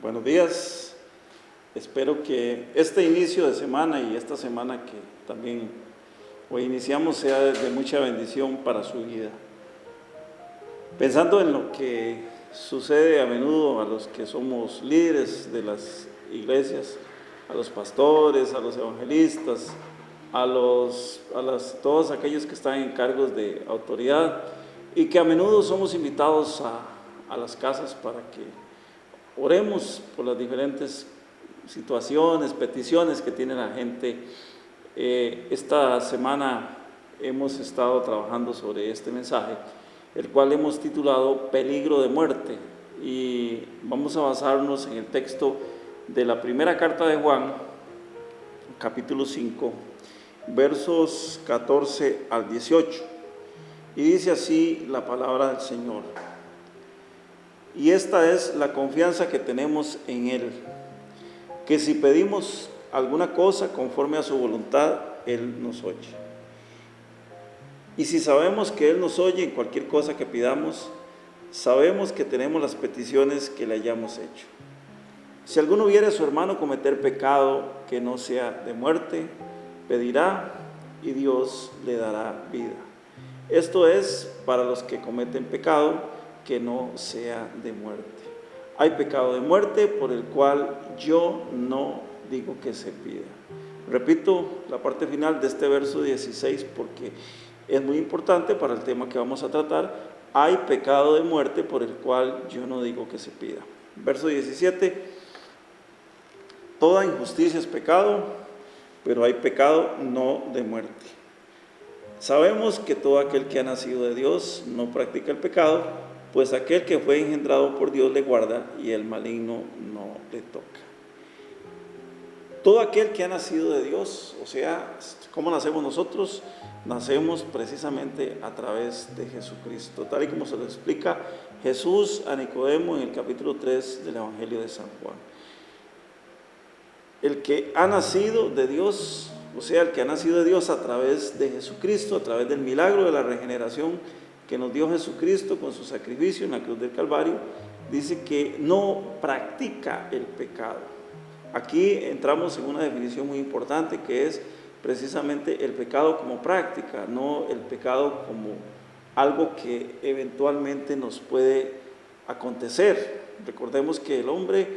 Buenos días. Espero que este inicio de semana y esta semana que también hoy iniciamos sea de mucha bendición para su vida. Pensando en lo que sucede a menudo a los que somos líderes de las iglesias, a los pastores, a los evangelistas, todos aquellos que están en cargos de autoridad y que a menudo somos invitados a las casas para que oremos por las diferentes situaciones, peticiones que tiene la gente. Esta semana hemos estado trabajando sobre este mensaje, el cual hemos titulado Peligro de muerte, y vamos a basarnos en el texto de la primera carta de Juan, capítulo 5, versos 14 al 18, y dice así la palabra del Señor. Y esta es la confianza que tenemos en Él, que si pedimos alguna cosa conforme a su voluntad, Él nos oye. Y si sabemos que Él nos oye en cualquier cosa que pidamos, sabemos que tenemos las peticiones que le hayamos hecho. Si alguno viere a su hermano cometer pecado que no sea de muerte, pedirá y Dios le dará vida. Esto es para los que cometen pecado que no sea de muerte. Hay pecado de muerte por el cual yo no digo que se pida. Repito la parte final de este verso 16 porque es muy importante para el tema que vamos a tratar. Hay pecado de muerte por el cual yo no digo que se pida. Verso 17. Toda injusticia es pecado, pero hay pecado no de muerte. Sabemos que todo aquel que ha nacido de Dios no practica el pecado, pues aquel que fue engendrado por Dios le guarda y el maligno no le toca. Todo aquel que ha nacido de Dios, o sea, ¿cómo nacemos nosotros? Nacemos precisamente a través de Jesucristo, tal y como se lo explica Jesús a Nicodemo en el capítulo 3 del Evangelio de San Juan. El que ha nacido de Dios, o sea, el que ha nacido de Dios a través de Jesucristo, a través del milagro de la regeneración que nos dio Jesucristo con su sacrificio en la cruz del Calvario, dice que no practica el pecado. Aquí entramos en una definición muy importante que es precisamente el pecado como práctica, no el pecado como algo que eventualmente nos puede acontecer. Recordemos que el hombre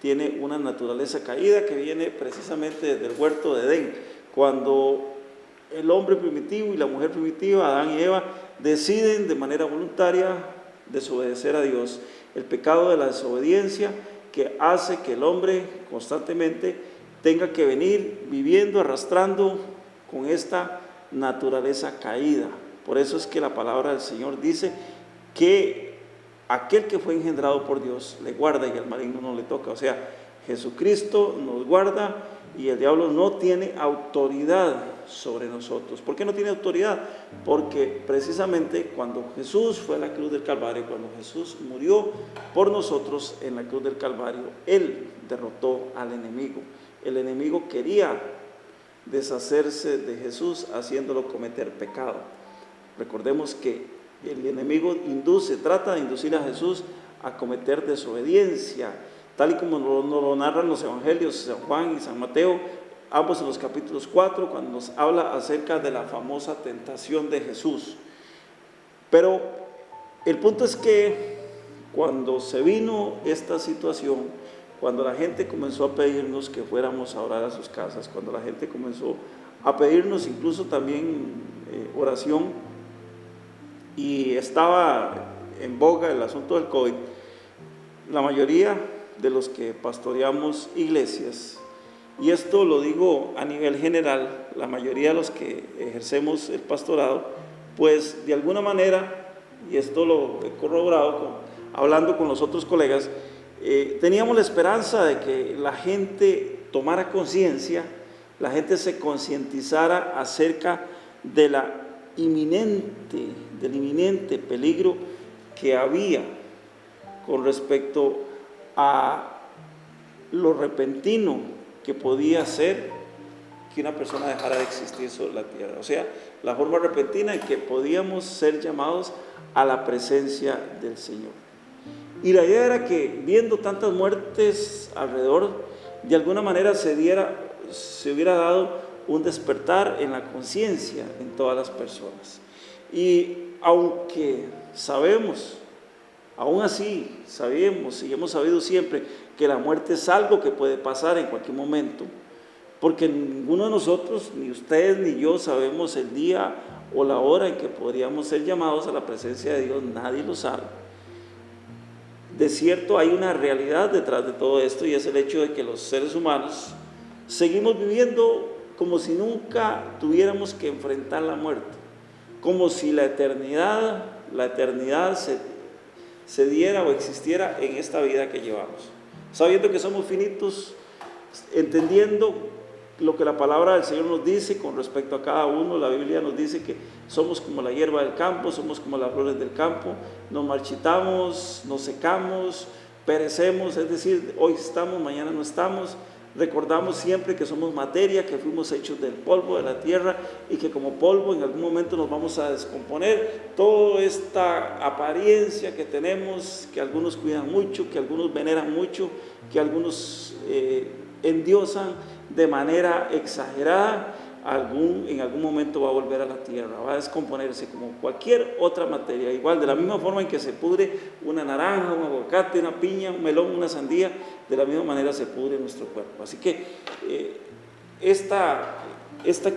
tiene una naturaleza caída que viene precisamente desde el huerto de Edén, cuando el hombre primitivo y la mujer primitiva, Adán y Eva, deciden de manera voluntaria desobedecer a Dios. El pecado de la desobediencia que hace que el hombre constantemente tenga que venir viviendo, arrastrando con esta naturaleza caída. Por eso es que la palabra del Señor dice que aquel que fue engendrado por Dios le guarda y el maligno no le toca. O sea, Jesucristo nos guarda y el diablo no tiene autoridad sobre nosotros. ¿Por qué no tiene autoridad? Porque precisamente cuando Jesús fue a la cruz del Calvario, cuando Jesús murió por nosotros en la cruz del Calvario, Él derrotó al enemigo. El enemigo quería deshacerse de Jesús haciéndolo cometer pecado. Recordemos que el enemigo trata de inducir a Jesús a cometer desobediencia, tal y como nos lo narran los evangelios, San Juan y San Mateo, ambos en los capítulos 4, cuando nos habla acerca de la famosa tentación de Jesús. Pero el punto es que cuando se vino esta situación, cuando la gente comenzó a pedirnos que fuéramos a orar a sus casas, cuando la gente comenzó a pedirnos incluso también oración, y estaba en boga el asunto del COVID, la mayoría de los que pastoreamos iglesias, y esto lo digo a nivel general, la mayoría de los que ejercemos el pastorado, pues de alguna manera, y esto lo he corroborado hablando con los otros colegas, teníamos la esperanza de que la gente tomara conciencia, la gente se concientizara acerca del inminente peligro que había con respecto a lo repentino que podía ser que una persona dejara de existir sobre la tierra. O sea, la forma repentina en que podíamos ser llamados a la presencia del Señor. Y la idea era que, viendo tantas muertes alrededor, de alguna manera se hubiera dado un despertar en la conciencia en todas las personas. Y aunque sabemos, aún así sabemos y hemos sabido siempre que la muerte es algo que puede pasar en cualquier momento, porque ninguno de nosotros, ni ustedes ni yo, sabemos el día o la hora en que podríamos ser llamados a la presencia de Dios, nadie lo sabe. De cierto, hay una realidad detrás de todo esto, y es el hecho de que los seres humanos seguimos viviendo como si nunca tuviéramos que enfrentar la muerte, como si la eternidad se diera o existiera en esta vida que llevamos, sabiendo que somos finitos, entendiendo lo que la palabra del Señor nos dice con respecto a cada uno. La Biblia nos dice que somos como la hierba del campo, somos como las flores del campo, nos marchitamos, nos secamos, perecemos, es decir, hoy estamos, mañana no estamos. Recordamos siempre que somos materia, que fuimos hechos del polvo de la tierra y que como polvo en algún momento nos vamos a descomponer. Toda esta apariencia que tenemos, que algunos cuidan mucho, que algunos veneran mucho, que algunos endiosan de manera exagerada, en algún momento va a volver a la tierra, va a descomponerse como cualquier otra materia, igual de la misma forma en que se pudre una naranja, un aguacate, una piña, un melón, una sandía, de la misma manera se pudre nuestro cuerpo. Así que esta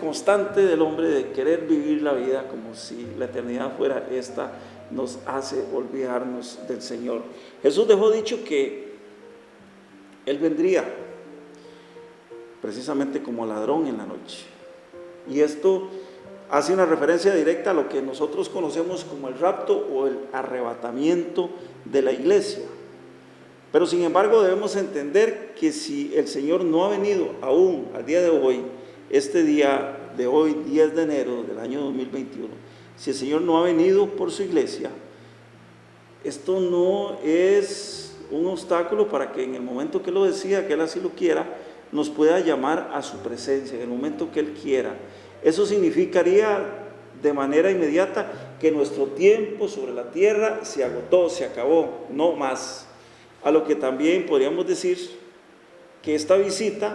constante del hombre de querer vivir la vida como si la eternidad fuera esta, nos hace olvidarnos del Señor. Jesús dejó dicho que Él vendría precisamente como ladrón en la noche. Y esto hace una referencia directa a lo que nosotros conocemos como el rapto o el arrebatamiento de la iglesia. Pero sin embargo debemos entender que si el Señor no ha venido aún al día de hoy, este día de hoy, 10 de enero del año 2021, si el Señor no ha venido por su iglesia, esto no es un obstáculo para que en el momento que Él lo decida, que Él así lo quiera, nos pueda llamar a su presencia en el momento que Él quiera. Eso significaría de manera inmediata que nuestro tiempo sobre la tierra se agotó, se acabó, no más. A lo que también podríamos decir que esta visita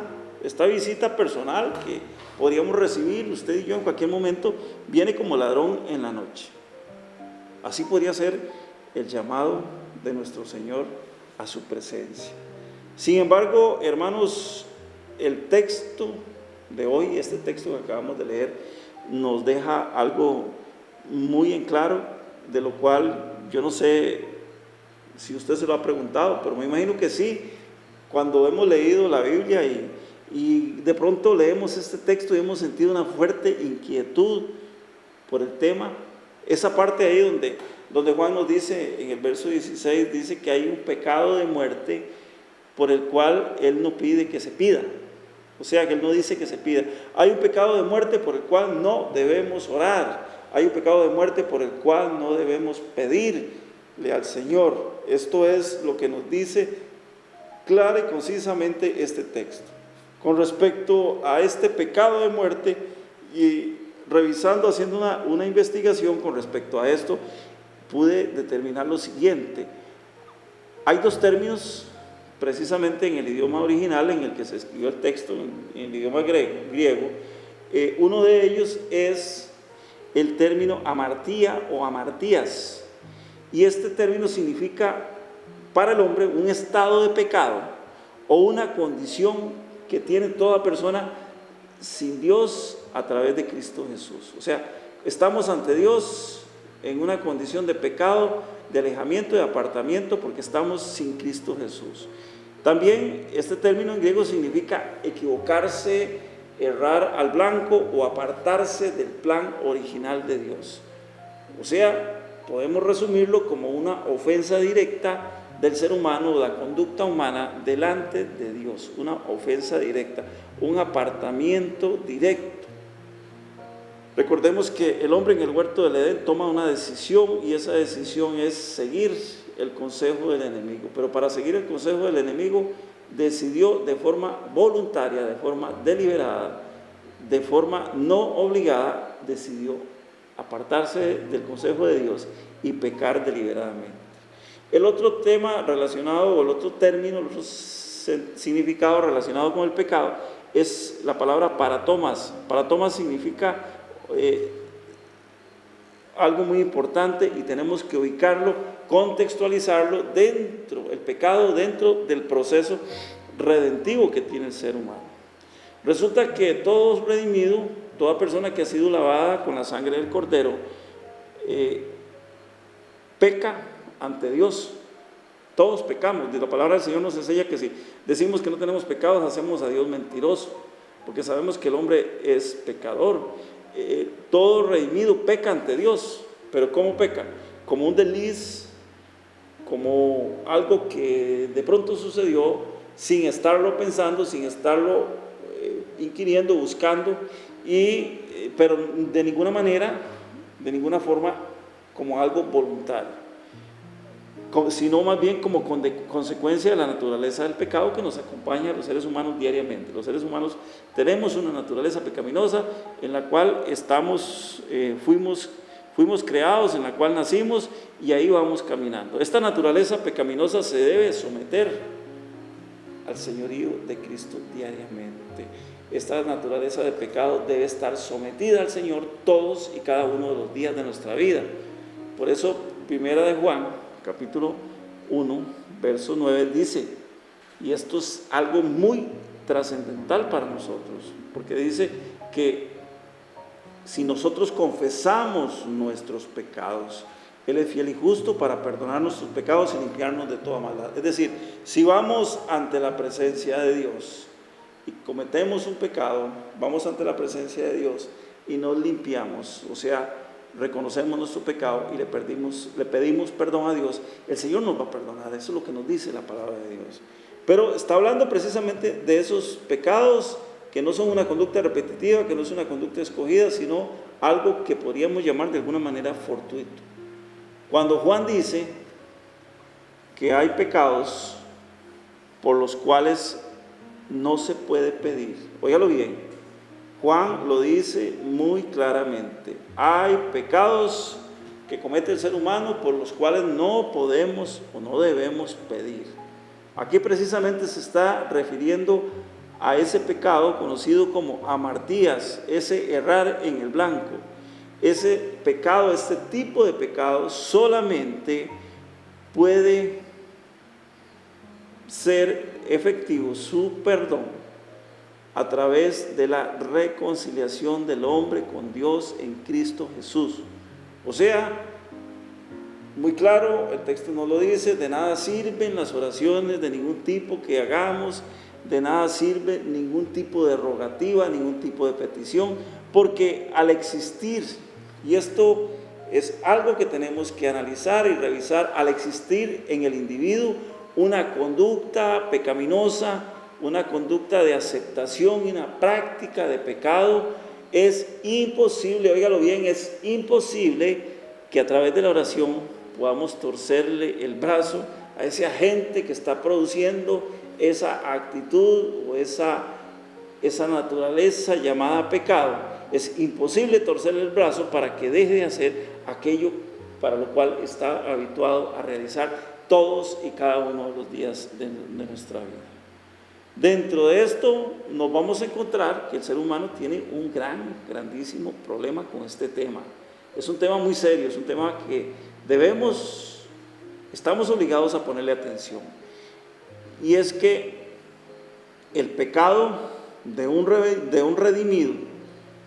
personal que podríamos recibir usted y yo en cualquier momento, viene como ladrón en la noche. Así podría ser el llamado de nuestro Señor a su presencia. Sin embargo, hermanos, el texto de hoy, este texto que acabamos de leer, nos deja algo muy en claro, de lo cual yo no sé si usted se lo ha preguntado, pero me imagino que sí. Cuando hemos leído la Biblia y de pronto leemos este texto y hemos sentido una fuerte inquietud por el tema, esa parte ahí donde Juan nos dice, en el verso 16, dice que hay un pecado de muerte por el cual Él no pide que se pida. O sea, que Él no dice que se pida. Hay un pecado de muerte por el cual no debemos orar. Hay un pecado de muerte por el cual no debemos pedirle al Señor. Esto es lo que nos dice clara y concisamente este texto. Con respecto a este pecado de muerte, y revisando, haciendo una investigación con respecto a esto, pude determinar lo siguiente. Hay dos términos precisamente en el idioma original en el que se escribió el texto, en el idioma griego. Uno de ellos es el término amartía o amartías, y este término significa para el hombre un estado de pecado o una condición que tiene toda persona sin Dios a través de Cristo Jesús. O sea, estamos ante Dios en una condición de pecado, de alejamiento, de apartamiento, porque estamos sin Cristo Jesús. También este término en griego significa equivocarse, errar al blanco o apartarse del plan original de Dios. O sea, podemos resumirlo como una ofensa directa del ser humano, de la conducta humana delante de Dios, una ofensa directa, un apartamiento directo. Recordemos que el hombre en el huerto del Edén toma una decisión, y esa decisión es seguir el consejo del enemigo, pero para seguir el consejo del enemigo decidió de forma voluntaria, de forma deliberada, de forma no obligada, decidió apartarse del consejo de Dios y pecar deliberadamente. El otro tema relacionado, o el otro término, el otro significado relacionado con el pecado es la palabra paratomas. Paratomas significa algo muy importante y tenemos que ubicarlo, contextualizarlo dentro, el pecado dentro del proceso redentivo que tiene el ser humano. Resulta que todo redimido, toda persona que ha sido lavada con la sangre del Cordero, peca ante Dios. Todos pecamos. La palabra del Señor nos enseña que si decimos que no tenemos pecados, hacemos a Dios mentiroso, porque sabemos que el hombre es pecador. Todo redimido peca ante Dios. ¿Pero cómo peca? Como un desliz, como algo que de pronto sucedió sin estarlo pensando, sin estarlo inquiriendo, buscando, pero de ninguna manera, de ninguna forma como algo voluntario, sino más bien como consecuencia de la naturaleza del pecado que nos acompaña a los seres humanos diariamente. Los seres humanos tenemos una naturaleza pecaminosa en la cual fuimos creados, en la cual nacimos y ahí vamos caminando. Esta naturaleza pecaminosa se debe someter al señorío de Cristo diariamente. Esta naturaleza de pecado debe estar sometida al Señor todos y cada uno de los días de nuestra vida. Por eso, Primera de Juan, capítulo 1, verso 9, dice, y esto es algo muy trascendental para nosotros, porque dice que si nosotros confesamos nuestros pecados, Él es fiel y justo para perdonar nuestros pecados y limpiarnos de toda maldad. Es decir, si vamos ante la presencia de Dios y cometemos un pecado, vamos ante la presencia de Dios y nos limpiamos, o sea, reconocemos nuestro pecado y le pedimos perdón a Dios, el Señor nos va a perdonar. Eso es lo que nos dice la palabra de Dios. Pero está hablando precisamente de esos pecados que no son una conducta repetitiva, que no es una conducta escogida, sino algo que podríamos llamar de alguna manera fortuito. Cuando Juan dice que hay pecados por los cuales no se puede pedir, óigalo bien, Juan lo dice muy claramente. Hay pecados que comete el ser humano por los cuales no podemos o no debemos pedir. Aquí precisamente se está refiriendo a ese pecado conocido como amartías, ese errar en el blanco. Ese pecado, este tipo de pecado solamente puede ser efectivo su perdón a través de la reconciliación del hombre con Dios en Cristo Jesús. O sea, muy claro, el texto nos lo dice, de nada sirven las oraciones de ningún tipo que hagamos, de nada sirve ningún tipo de rogativa, ningún tipo de petición, porque al existir, y esto es algo que tenemos que analizar y revisar, al existir en el individuo una conducta pecaminosa, una conducta de aceptación y una práctica de pecado, es imposible, óigalo bien, es imposible que a través de la oración podamos torcerle el brazo a ese agente que está produciendo esa actitud o esa naturaleza llamada pecado. Es imposible torcerle el brazo para que deje de hacer aquello para lo cual está habituado a realizar todos y cada uno de los días de nuestra vida. Dentro de esto nos vamos a encontrar que el ser humano tiene un grandísimo problema con este tema. Es un tema muy serio, es un tema que estamos obligados a ponerle atención. Y es que el pecado de un redimido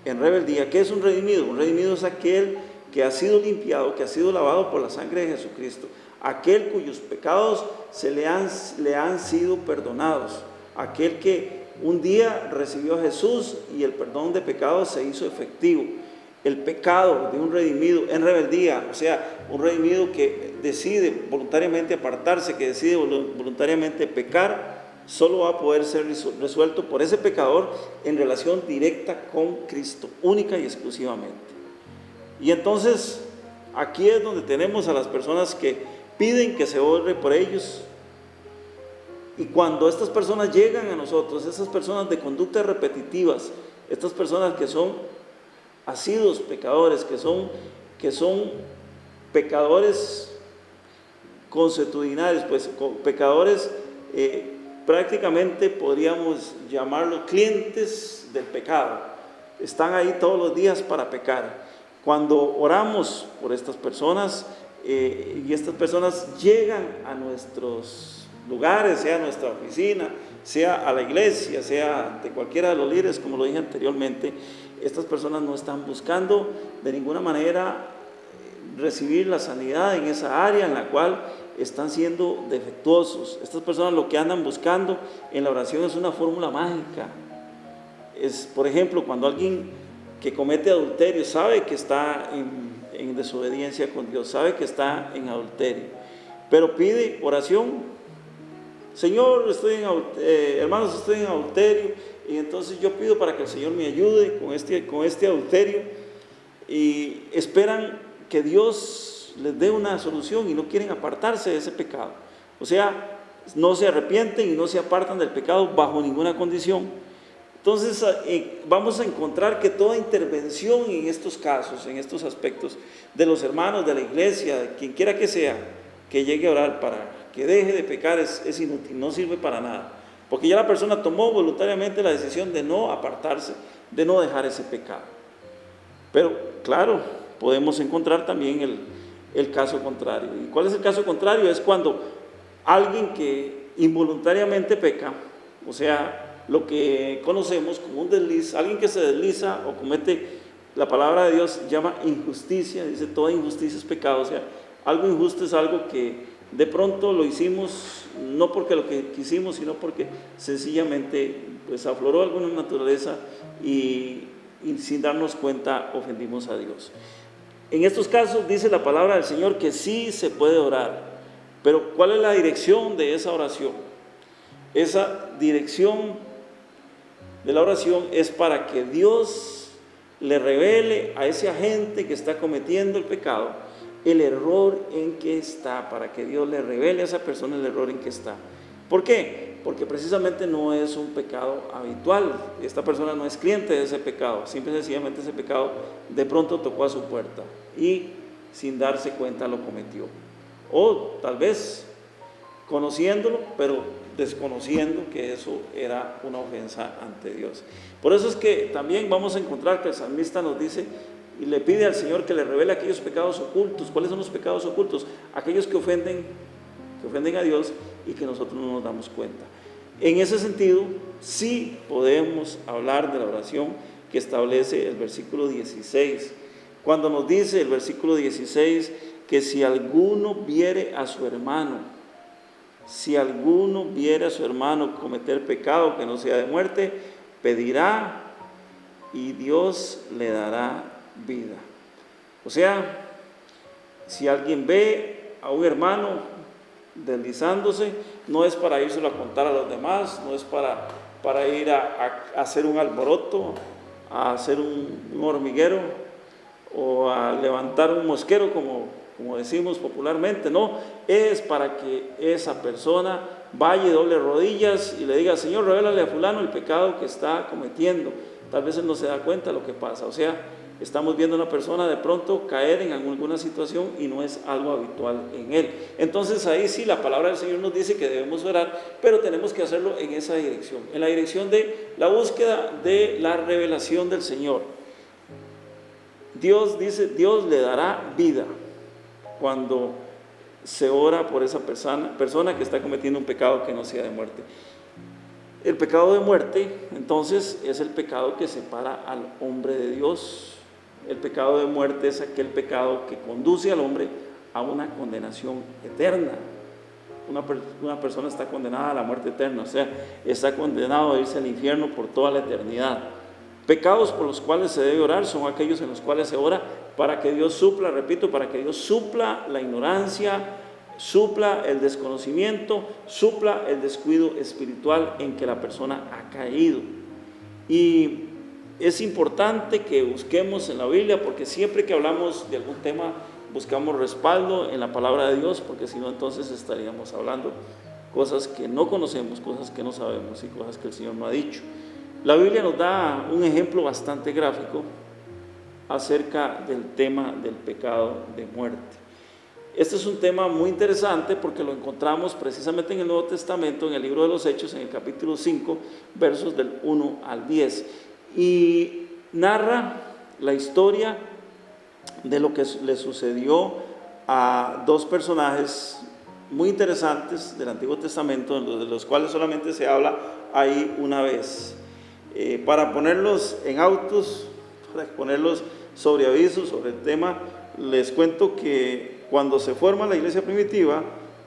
en rebeldía, ¿qué es un redimido? Un redimido es aquel que ha sido limpiado, que ha sido lavado por la sangre de Jesucristo, aquel cuyos pecados le han sido perdonados, aquel que un día recibió a Jesús y el perdón de pecados se hizo efectivo. El pecado de un redimido en rebeldía, o sea, un redimido que decide voluntariamente apartarse, que decide voluntariamente pecar, solo va a poder ser resuelto por ese pecador en relación directa con Cristo, única y exclusivamente. Y entonces, aquí es donde tenemos a las personas que piden que se ore por ellos. Y cuando estas personas llegan a nosotros, esas personas de conductas repetitivas, estas personas que son asiduos pecadores, que son pecadores consuetudinarios, pues pecadores, prácticamente podríamos llamarlos clientes del pecado. Están ahí todos los días para pecar. Cuando oramos por estas personas, y estas personas llegan a nuestros lugares, sea a nuestra oficina, sea a la iglesia, sea de cualquiera de los líderes, como lo dije anteriormente, estas personas no están buscando de ninguna manera recibir la sanidad en esa área en la cual están siendo defectuosos. Estas personas lo que andan buscando en la oración es una fórmula mágica. Es, por ejemplo, cuando alguien que comete adulterio sabe que está en desobediencia con Dios, sabe que está en adulterio, pero pide oración. Señor, hermanos, estoy en adulterio, y entonces yo pido para que el Señor me ayude con este adulterio, y esperan que Dios les dé una solución y no quieren apartarse de ese pecado. O sea, no se arrepienten y no se apartan del pecado bajo ninguna condición. Entonces vamos a encontrar que toda intervención en estos casos, en estos aspectos, de los hermanos, de la iglesia, de quien quiera que sea, que llegue a orar para que deje de pecar, es inútil, no sirve para nada, porque ya la persona tomó voluntariamente la decisión de no apartarse, de no dejar ese pecado. Pero claro, podemos encontrar también el caso contrario. ¿Y cuál es el caso contrario? Es cuando alguien que involuntariamente peca, o sea, lo que conocemos como un desliz, alguien que se desliza o comete, la palabra de Dios llama injusticia, dice toda injusticia es pecado. O sea, algo injusto es algo que de pronto lo hicimos no porque lo que quisimos, sino porque sencillamente pues afloró alguna naturaleza y sin darnos cuenta ofendimos a Dios. En estos casos dice la palabra del Señor que sí se puede orar, pero ¿cuál es la dirección de esa oración? Esa dirección de la oración es para que Dios le revele a ese agente que está cometiendo el pecado el error en que está, para que Dios le revele a esa persona el error en que está. ¿Por qué? Porque precisamente no es un pecado habitual. Esta persona no es cliente de ese pecado, simple y sencillamente ese pecado de pronto tocó a su puerta y sin darse cuenta lo cometió. O tal vez conociéndolo, pero desconociendo que eso era una ofensa ante Dios. Por eso es que también vamos a encontrar que el salmista nos dice y le pide al Señor que le revele aquellos pecados ocultos. ¿Cuáles son los pecados ocultos? Aquellos que ofenden a Dios y que nosotros no nos damos cuenta. En ese sentido, sí podemos hablar de la oración que establece el versículo 16, cuando nos dice el versículo 16 que si alguno viere a su hermano cometer pecado que no sea de muerte, pedirá y Dios le dará vida. O sea, si alguien ve a un hermano deslizándose, no es para írselo a contar a los demás, no es para ir a hacer un alboroto, a hacer un hormiguero o a levantar un mosquero como decimos popularmente. No, es para que esa persona vaya y doble rodillas y le diga: Señor, revélale a fulano el pecado que está cometiendo. Tal vez él no se da cuenta de lo que pasa. O sea, estamos viendo a una persona de pronto caer en alguna situación y no es algo habitual en él. Entonces ahí sí la palabra del Señor nos dice que debemos orar, pero tenemos que hacerlo en esa dirección, en la dirección de la búsqueda de la revelación del Señor. Dios dice, Dios le dará vida cuando se ora por esa persona que está cometiendo un pecado que no sea de muerte. El pecado de muerte, entonces, es el pecado que separa al hombre de Dios. El pecado de muerte es aquel pecado que conduce al hombre a una condenación eterna. Una persona está condenada a la muerte eterna, o sea, está condenado a irse al infierno por toda la eternidad. Pecados por los cuales se debe orar son aquellos en los cuales se ora para que Dios supla, repito, para que Dios supla la ignorancia, supla el desconocimiento, supla el descuido espiritual en que la persona ha caído. Y es importante que busquemos en la Biblia, porque siempre que hablamos de algún tema buscamos respaldo en la palabra de Dios, porque si no entonces estaríamos hablando cosas que no conocemos, cosas que no sabemos y cosas que el Señor no ha dicho. La Biblia nos da un ejemplo bastante gráfico acerca del tema del pecado de muerte. Este es un tema muy interesante porque lo encontramos precisamente en el Nuevo Testamento, en el libro de los Hechos, en el capítulo 5, versos del 1 al 10. Y narra la historia de lo que le sucedió a dos personajes muy interesantes del Antiguo Testamento, de los cuales solamente se habla ahí una vez. Para ponerlos en autos, para ponerlos sobre aviso sobre el tema, les cuento que cuando se forma la iglesia primitiva,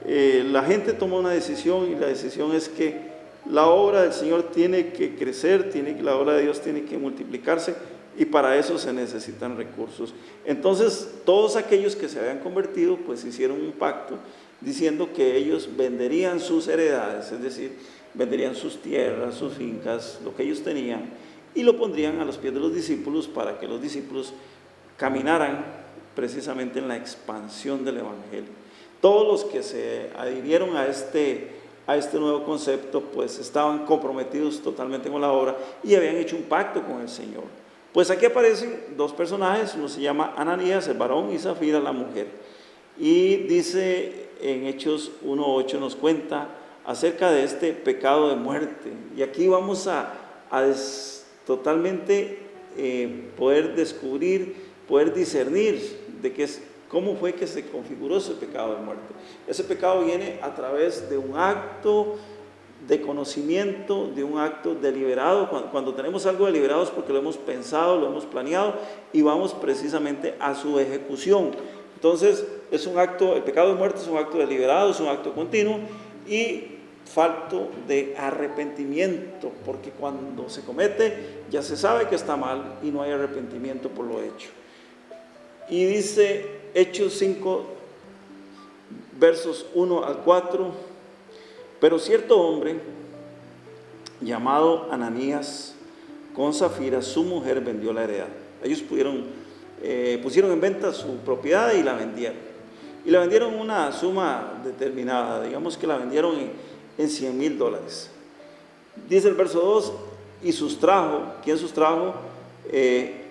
la gente toma una decisión, y la decisión es que la obra del Señor tiene que crecer, la obra de Dios tiene que multiplicarse, y para eso se necesitan recursos. Entonces todos aquellos que se habían convertido pues hicieron un pacto diciendo que ellos venderían sus heredades, es decir, venderían sus tierras, sus fincas, lo que ellos tenían, y lo pondrían a los pies de los discípulos para que los discípulos caminaran precisamente en la expansión del Evangelio. Todos los que se adhirieron a este nuevo concepto pues estaban comprometidos totalmente con la obra y habían hecho un pacto con el Señor. Pues aquí aparecen dos personajes, uno se llama Ananías, el varón, y Zafira, la mujer. Y dice en Hechos 1:8, nos cuenta acerca de este pecado de muerte. Y aquí vamos a totalmente poder descubrir, poder discernir de cómo fue que se configuró ese pecado de muerte. Ese pecado viene a través de un acto de conocimiento, de un acto deliberado. Cuando tenemos algo deliberado es porque lo hemos pensado, lo hemos planeado y vamos precisamente a su ejecución. Entonces es un acto, el pecado de muerte es un acto deliberado, es un acto continuo y falto de arrepentimiento, porque cuando se comete ya se sabe que está mal y no hay arrepentimiento por lo hecho. Y dice Hechos 5, versos 1 al 4, pero cierto hombre llamado Ananías, con Zafira, su mujer, vendió la heredad. Ellos pusieron en venta su propiedad y la vendieron. Y la vendieron una suma determinada, digamos que la vendieron en $100,000. Dice el verso 2, y sustrajo, ¿quién sustrajo?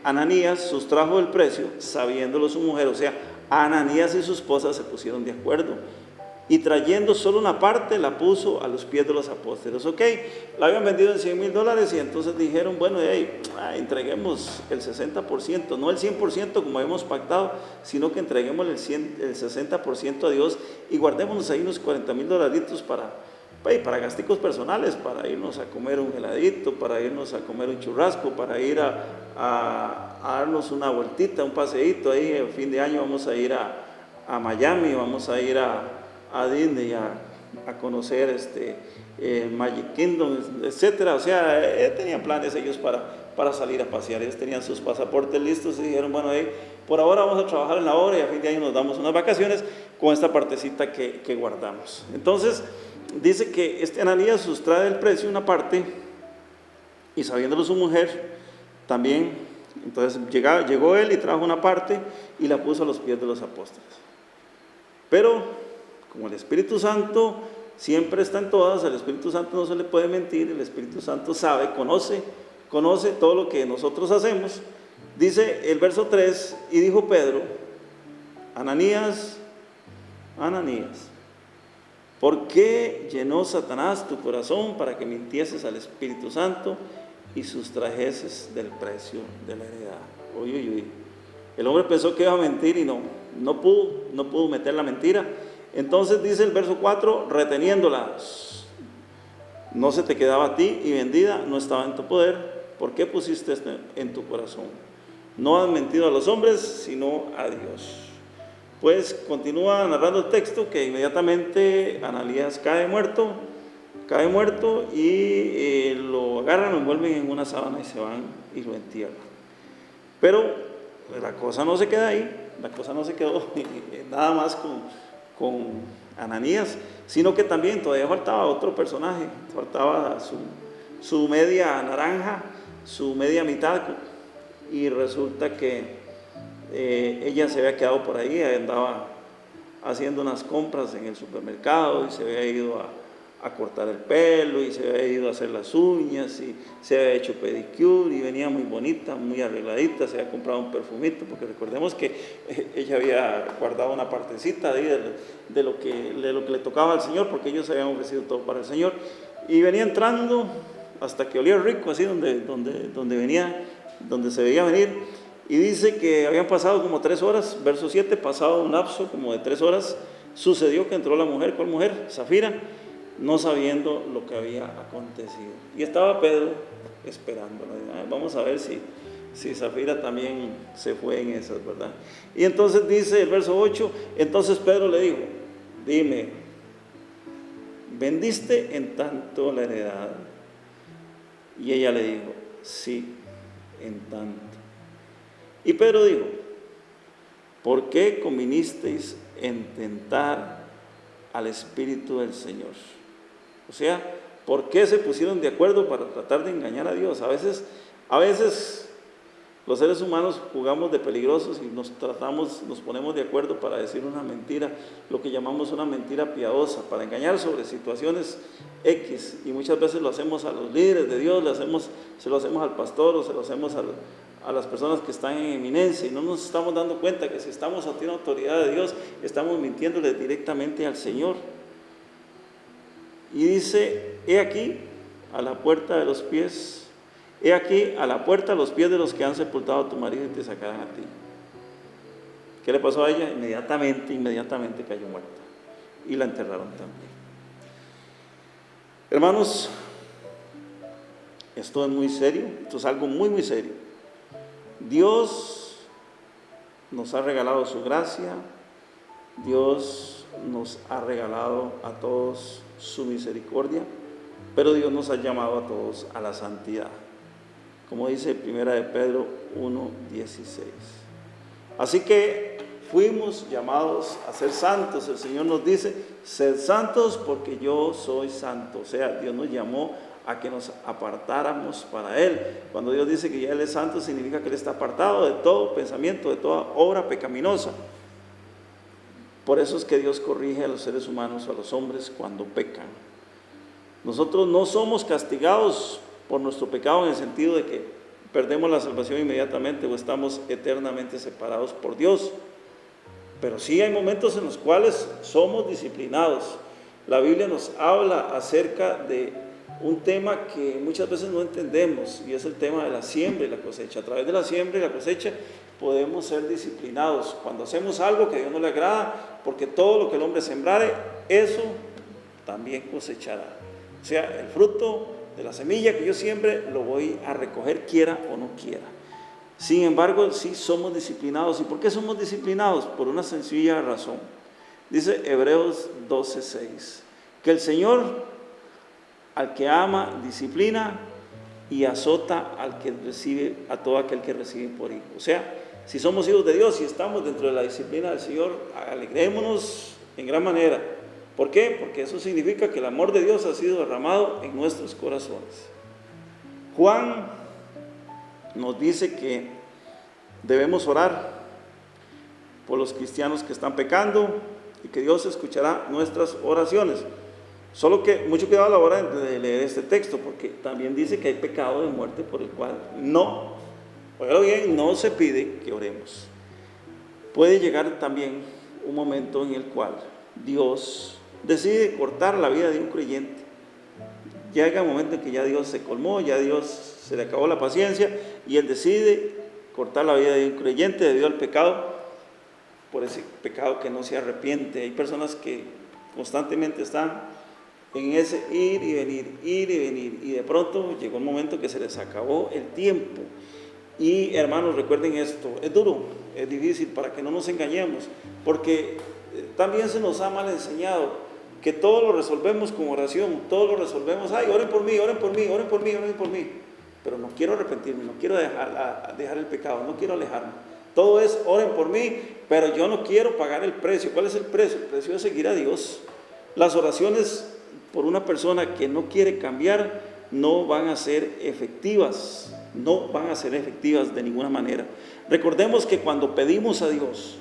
Ananías sustrajo el precio, sabiéndolo su mujer. O sea, Ananías y su esposa se pusieron de acuerdo, y trayendo solo una parte la puso a los pies de los apóstoles. Ok, la habían vendido en $100,000 y entonces dijeron, bueno, entreguemos el 60%, no el 100% como habíamos pactado, sino que entreguemos el 60% a Dios y guardémonos ahí unos $40,000 para gasticos personales, para irnos a comer un heladito, para irnos a comer un churrasco, para ir a darnos una vueltita, un paseíto ahí. El fin de año vamos a ir a Miami, vamos a ir a Disney a conocer Magic Kingdom, etcétera. O sea, tenían planes ellos para salir a pasear. Ellos tenían sus pasaportes listos y dijeron, bueno, por ahora vamos a trabajar en la obra y a fin de año nos damos unas vacaciones con esta partecita que guardamos. Entonces dice que Ananías sustrae del precio una parte, y sabiéndolo su mujer también, entonces llegó él y trajo una parte y la puso a los pies de los apóstoles. Pero como el Espíritu Santo siempre está en todas, al Espíritu Santo no se le puede mentir, el Espíritu Santo sabe, conoce todo lo que nosotros hacemos. Dice el verso 3, y dijo Pedro, Ananías, ¿por qué llenó Satanás tu corazón para que mintieses al Espíritu Santo y sustrajeses del precio de la heredad? Uy. El hombre pensó que iba a mentir y no pudo meter la mentira. Entonces dice el verso 4, reteniéndola, no se te quedaba a ti, y vendida no estaba en tu poder. ¿Por qué pusiste esto en tu corazón? No has mentido a los hombres, sino a Dios. Pues continúa narrando el texto que inmediatamente Ananías cae muerto y lo agarran, lo envuelven en una sábana y se van y lo entierran. Pero la cosa no se queda ahí, la cosa no se quedó nada más con Ananías, sino que también todavía faltaba otro personaje, faltaba su media naranja, su media mitad, y resulta que ella se había quedado por ahí, andaba haciendo unas compras en el supermercado y se había ido a cortar el pelo y se había ido a hacer las uñas y se había hecho pedicure y venía muy bonita, muy arregladita, se había comprado un perfumito, porque recordemos que ella había guardado una partecita de lo que le tocaba al Señor, porque ellos habían ofrecido todo para el Señor, y venía entrando hasta que olía rico, así donde se veía venir, y dice que habían pasado como 3 horas, verso 7, pasado un lapso como de 3 horas, sucedió que entró la mujer. ¿Cuál mujer? Zafira, no sabiendo lo que había acontecido. Y estaba Pedro esperándola. Vamos a ver si Zafira también se fue en esas, ¿verdad? Y entonces dice el verso 8, entonces Pedro le dijo, dime, ¿vendiste en tanto la heredad? Y ella le dijo, sí, en tanto. Y Pedro dijo, ¿por qué convinisteis en tentar al Espíritu del Señor? O sea, ¿por qué se pusieron de acuerdo para tratar de engañar a Dios? A veces los seres humanos jugamos de peligrosos y nos ponemos de acuerdo para decir una mentira, lo que llamamos una mentira piadosa, para engañar sobre situaciones X, y muchas veces lo hacemos a los líderes de Dios, se lo hacemos al pastor o se lo hacemos a las personas que están en eminencia, y no nos estamos dando cuenta que si estamos ante una autoridad de Dios, estamos mintiéndole directamente al Señor. Y dice, he aquí a la puerta de los pies, he aquí a la puerta los pies de los que han sepultado a tu marido y te sacarán a ti. ¿Qué le pasó a ella? Inmediatamente cayó muerta y la enterraron también. Hermanos, esto es muy serio, esto es algo muy, muy serio. Dios nos ha regalado su gracia, Dios nos ha regalado a todos su misericordia, pero Dios nos ha llamado a todos a la santidad, como dice 1 de Pedro 1:16. Así que fuimos llamados a ser santos. El Señor nos dice, sed santos porque yo soy santo. O sea, Dios nos llamó a que nos apartáramos para Él. Cuando Dios dice que ya Él es santo, significa que Él está apartado de todo pensamiento, de toda obra pecaminosa. Por eso es que Dios corrige a los seres humanos, a los hombres, cuando pecan. Nosotros no somos castigados por nuestro pecado en el sentido de que perdemos la salvación inmediatamente o estamos eternamente separados por Dios. Pero sí hay momentos en los cuales somos disciplinados. La Biblia nos habla acerca de un tema que muchas veces no entendemos, y es el tema de la siembra y la cosecha. A través de la siembra y la cosecha podemos ser disciplinados cuando hacemos algo que a Dios no le agrada, porque todo lo que el hombre sembrare, eso también cosechará. O sea, el fruto de la semilla que yo siembre lo voy a recoger, quiera o no quiera. Sin embargo, sí somos disciplinados. ¿Y por qué somos disciplinados? Por una sencilla razón. Dice Hebreos 12:6, que el Señor al que ama disciplina y azota al que recibe, a todo aquel que recibe por hijo. O sea, si somos hijos de Dios y estamos dentro de la disciplina del Señor, alegrémonos en gran manera. ¿Por qué? Porque eso significa que el amor de Dios ha sido derramado en nuestros corazones. Juan nos dice que debemos orar por los cristianos que están pecando y que Dios escuchará nuestras oraciones. Solo que mucho cuidado a la hora de leer este texto, porque también dice que hay pecado de muerte por el cual no, óigalo bien, no se pide que oremos. Puede llegar también un momento en el cual Dios decide cortar la vida de un creyente. Llega un momento en que ya Dios se colmó, ya Dios se le acabó la paciencia y Él decide cortar la vida de un creyente debido al pecado, por ese pecado que no se arrepiente. Hay personas que constantemente están en ese ir y venir, y de pronto llegó un momento que se les acabó el tiempo. Y hermanos, recuerden esto, es duro, es difícil, para que no nos engañemos, porque también se nos ha mal enseñado que todo lo resolvemos con oración, todo lo resolvemos, ay, oren por mí, oren por mí, oren por mí, oren por mí, pero no quiero arrepentirme, no quiero dejar el pecado, no quiero alejarme. Todo es oren por mí, pero yo no quiero pagar el precio. ¿Cuál es el precio? El precio es seguir a Dios. Las oraciones por una persona que no quiere cambiar no van a ser efectivas, no van a ser efectivas de ninguna manera. Recordemos que cuando pedimos a Dios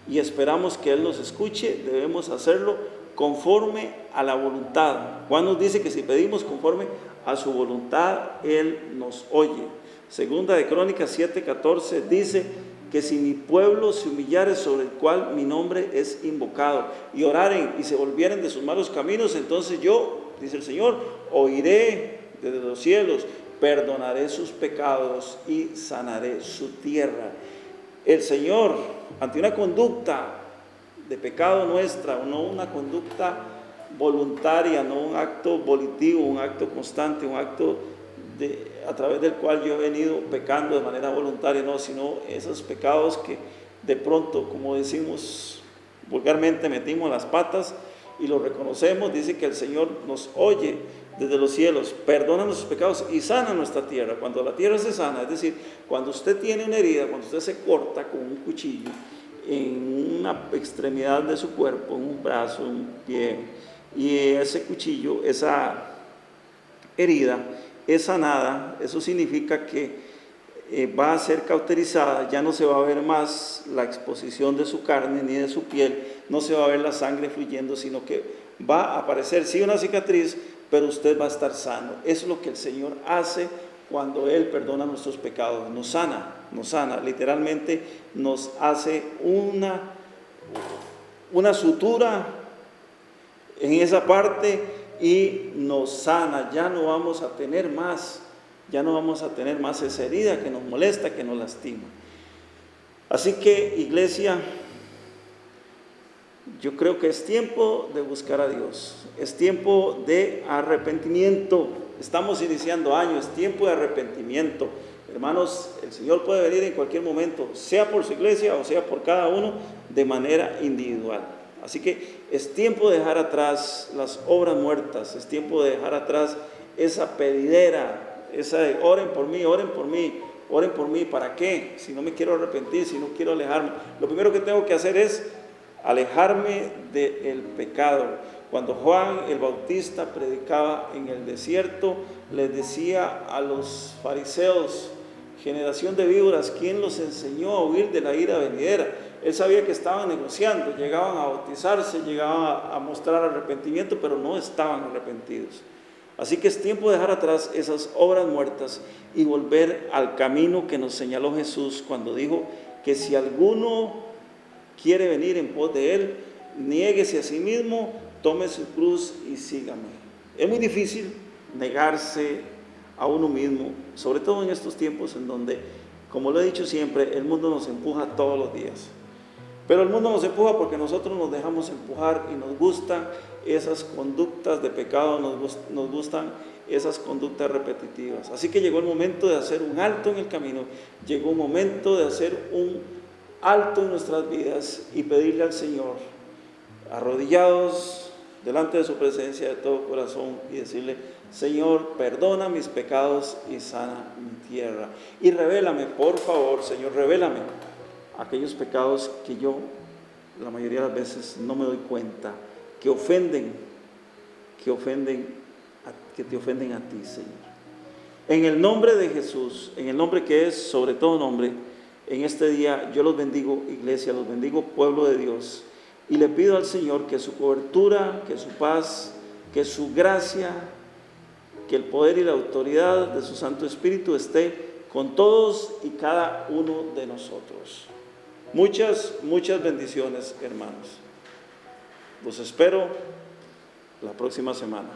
y esperamos que Él nos escuche, debemos hacerlo conforme a la voluntad. Juan nos dice que si pedimos conforme a su voluntad, Él nos oye. Segunda de Crónicas 7:14 dice que si mi pueblo se humillare, sobre el cual mi nombre es invocado, y oraren y se volvieren de sus malos caminos, entonces yo, dice el Señor, oiré desde los cielos, perdonaré sus pecados y sanaré su tierra. El Señor, ante una conducta de pecado nuestra, no una conducta voluntaria, no un acto volitivo, un acto constante, un acto a través del cual yo he venido pecando de manera voluntaria, no, sino esos pecados que de pronto, como decimos vulgarmente, metimos las patas y lo reconocemos. Dice que el Señor nos oye desde los cielos, perdona nuestros pecados y sana nuestra tierra. Cuando la tierra se sana, es decir, cuando usted tiene una herida, cuando usted se corta con un cuchillo en una extremidad de su cuerpo, en un brazo, en un pie, y ese cuchillo, esa herida es sanada, eso significa que va a ser cauterizada, ya no se va a ver más la exposición de su carne ni de su piel, no se va a ver la sangre fluyendo, sino que va a aparecer sí una cicatriz, pero usted va a estar sano. Eso es lo que el Señor hace cuando Él perdona nuestros pecados, nos sana, literalmente nos hace una sutura en esa parte y nos sana. Ya no vamos a tener más esa herida que nos molesta, que nos lastima. Así que, iglesia, yo creo que es tiempo de buscar a Dios, es tiempo de arrepentimiento. Estamos iniciando año, es tiempo de arrepentimiento. Hermanos, el Señor puede venir en cualquier momento, sea por su iglesia o sea por cada uno de manera individual. Así que es tiempo de dejar atrás las obras muertas, es tiempo de dejar atrás esa pedidera, esa de oren por mí, oren por mí, oren por mí. ¿Para qué? Si no me quiero arrepentir, si no quiero alejarme. Lo primero que tengo que hacer es alejarme del pecado. Cuando Juan el Bautista predicaba en el desierto, les decía a los fariseos: generación de víboras, ¿quién los enseñó a huir de la ira venidera? Él sabía que estaban negociando, llegaban a bautizarse, llegaban a mostrar arrepentimiento, pero no estaban arrepentidos. Así que es tiempo de dejar atrás esas obras muertas y volver al camino que nos señaló Jesús cuando dijo que si alguno quiere venir en pos de Él, niéguese a sí mismo, tome su cruz y sígame. Es muy difícil negarse a uno mismo, sobre todo en estos tiempos en donde, como lo he dicho siempre, el mundo nos empuja todos los días. Pero el mundo nos empuja porque nosotros nos dejamos empujar y nos gustan esas conductas de pecado, nos gustan esas conductas repetitivas. Así que llegó el momento de hacer un alto en el camino, llegó un momento de hacer un alto en nuestras vidas y pedirle al Señor, arrodillados delante de su presencia de todo corazón, y decirle: Señor, perdona mis pecados y sana mi tierra. Y revélame, por favor, Señor, revélame aquellos pecados que yo, la mayoría de las veces, no me doy cuenta, que te ofenden a ti, Señor. En el nombre de Jesús, en el nombre que es sobre todo nombre, en este día yo los bendigo, iglesia, los bendigo, pueblo de Dios, y le pido al Señor que su cobertura, que su paz, que su gracia, que el poder y la autoridad de su Santo Espíritu esté con todos y cada uno de nosotros. Muchas bendiciones, hermanos. Los espero la próxima semana.